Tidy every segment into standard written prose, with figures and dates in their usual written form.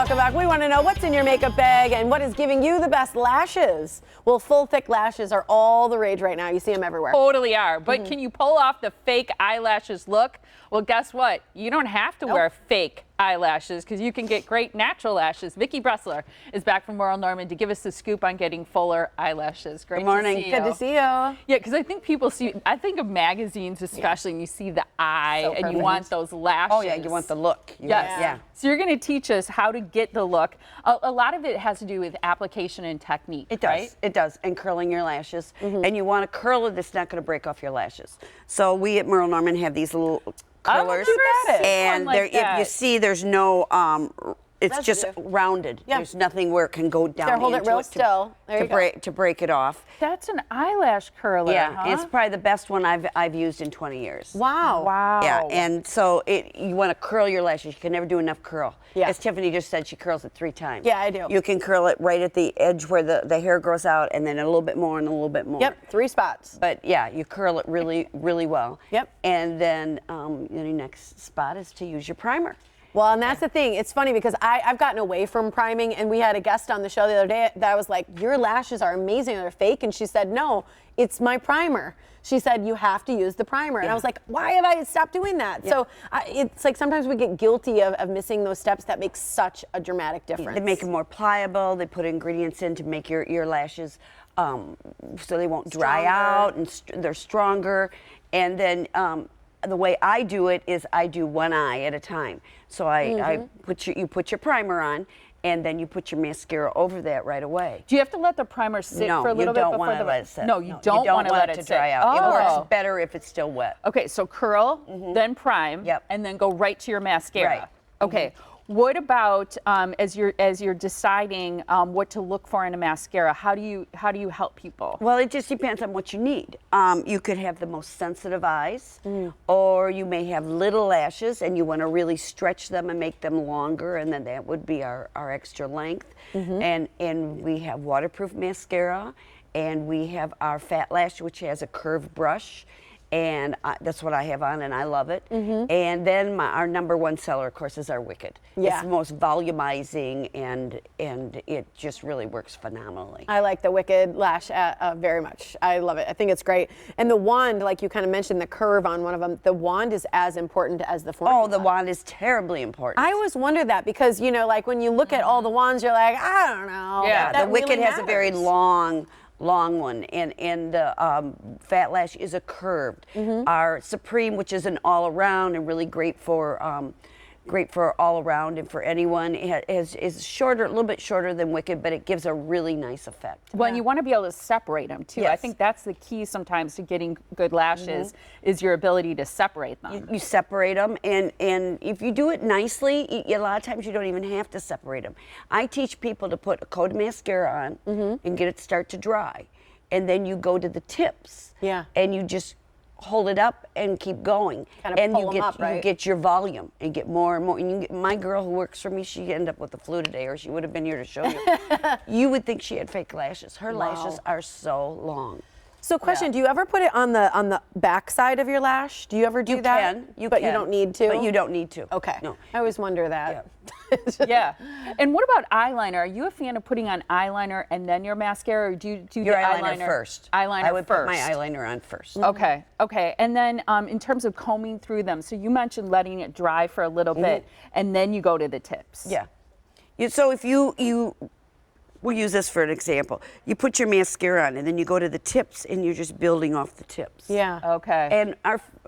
welcome back. We want to know what's in your makeup bag and what is giving you the best lashes. Well, full, thick lashes are all the rage right now. You see them everywhere. Totally are. But can you pull off the fake eyelashes look? Well, guess what? You don't have to wear fake eyelashes because you can get great natural lashes. Vicki Bressler is back from Merle Norman to give us the scoop on getting fuller eyelashes. Great Good morning. to see you. Good to see you. Yeah, because I think people see, I think of magazines especially, and you see the eye So and you perfect. want those lashes. Oh yeah, you want the look. Yes. Yeah. So you're going to teach us how to get the look. A lot of it has to do with application and technique. It does. Right? It does. And curling your lashes. And you want to curl it that's not going to break off your lashes. So we at Merle Norman have these little curlers. And Like there, if you see, there's no, it's just Residue. rounded. Yeah. There's nothing where it can go down There, hold it into real still. There you go. to break it off. That's an eyelash curler, Yeah, huh? it's probably the best one I've used in 20 years. Wow. Wow. Yeah, and so you want to curl your lashes. You can never do enough curl. Yeah. As Tiffany just said, she curls it 3 times. Yeah, I do. You can curl it right at the edge where the hair grows out, and then a little bit more and a little bit more. Yep, 3 spots. But yeah, you curl it really, really well. Yep. And then the next spot is to use your primer. Well, and that's the thing. It's funny because I've gotten away from priming, and we had a guest on the show the other day that was like, your lashes are amazing, they're fake. And she said, no, it's my primer. She said, you have to use the primer. And I was like, why have I stopped doing that? Yeah. So it's like sometimes we get guilty of missing those steps that make such a dramatic difference. They make them more pliable. They put ingredients in to make your lashes so they won't dry out, and they're stronger. And then the way I do it is I do one eye at a time. So you put your primer on, and then you put your mascara over that right away. Do you have to let the primer sit for a little bit before want to let it sit. No, you don't want to let it to sit. dry out. Oh. It works better if it's still wet. Okay, so curl, then prime, Yep. and then go right to your mascara. Right. Okay. What about as you're deciding what to look for in a mascara? How do you help people? Well, it just depends on what you need. You could have the most sensitive eyes, or you may have little lashes and you want to really stretch them and make them longer, and then that would be our extra length. And we have waterproof mascara, and we have our Fat Lash, which has a curved brush. And that's what I have on, and I love it. And then our #1 seller, of course, is our Wicked. Yeah. It's the most volumizing, and it just really works phenomenally. I like the Wicked Lash very much. I love it. I think it's great. And the wand, like you kind of mentioned, the curve on one of them, the wand is as important as the formula. Oh, the wand is terribly important. I always wonder that because, you know, like when you look at all the wands, you're like, I don't know. Yeah, That the Wicked really has a very matters. long one, and the Fat Lash is a curved. Our Supreme, which is an all around and really great for all around and for anyone, is shorter, a little bit shorter than Wicked, but it gives a really nice effect. Well, and you want to be able to separate them too. I Yes. think that's the key sometimes to getting good lashes is your ability to separate them. You separate them, and if you do it nicely, a lot of times you don't even have to separate them. I teach people to put a coat of mascara on and get it start to dry, and then you go to the tips, and you just hold it up and keep going, Kind of and pull you 'em get up, right? you get your volume and get more and more. And you get, my girl who works for me, she ended up with the flu today, or she would have been here to show you. You would think she had fake lashes. Her lashes are so long. So question, do you ever put it on the back side of your lash? Do you ever do that? But you don't need to? But you don't need to. Okay. No. I always wonder that. Yeah. And what about eyeliner? Are you a fan of putting on eyeliner and then your mascara, or do you do Your the eyeliner first. Eyeliner I would first. put my eyeliner on first. Okay. Okay. And then in terms of combing through them, so you mentioned letting it dry for a little bit, and then you go to the tips. Yeah. So if we'll use this for an example. You put your mascara on, and then you go to the tips, and you're just building off the tips. Yeah. Okay. And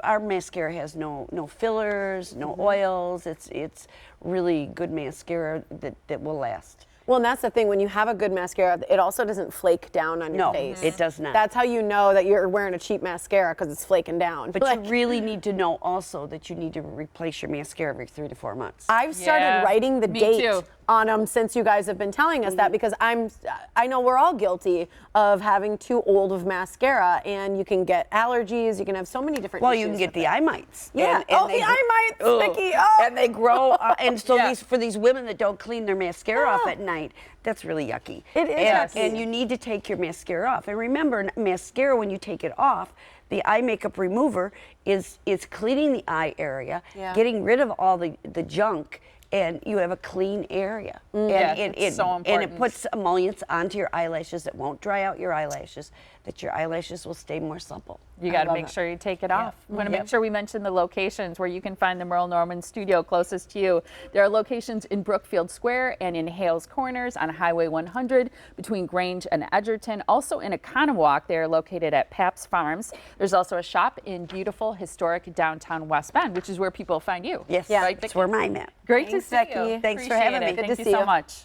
our mascara has no fillers, no oils. It's really good mascara that will last. Well, and that's the thing. When you have a good mascara, it also doesn't flake down on your No, face. it does not. That's how you know that you're wearing a cheap mascara, because it's flaking down. But you really need to know also that you need to replace your mascara every 3 to 4 months. I've started writing the me date too. on them since you guys have been telling us that, because I know we're all guilty of having too old of mascara, and you can get allergies. You can have so many different Well, issues you can get with the it. eye mites. Yeah. And The eye mites, Ugh. Vicki. Oh. And they grow. And so Yeah. for these women that don't clean their mascara off at night, that's really yucky. It is and, yucky. And you need to take your mascara off. And remember, mascara, when you take it off, the eye makeup remover is cleaning the eye area, getting rid of all the junk, and you have a clean area. Yeah, it's so And important. it puts emollients onto your eyelashes. It won't dry out your eyelashes, that your eyelashes will stay more supple. You got to love make it. sure you take it off. We want to make sure we mention the locations where you can find the Merle Norman Studio closest to you. There are locations in Brookfield Square and in Hales Corners on Highway 100 between Grange and Edgerton. Also in Economowoc, they are located at Pap's Farms. There's also a shop in beautiful historic downtown West Bend, which is where people find you. Yes, Right, that's Vicki? where I'm at. Great Thanks, to see Vicki. you. Thanks for Appreciate having it. me. Good Thank to you see so you. much.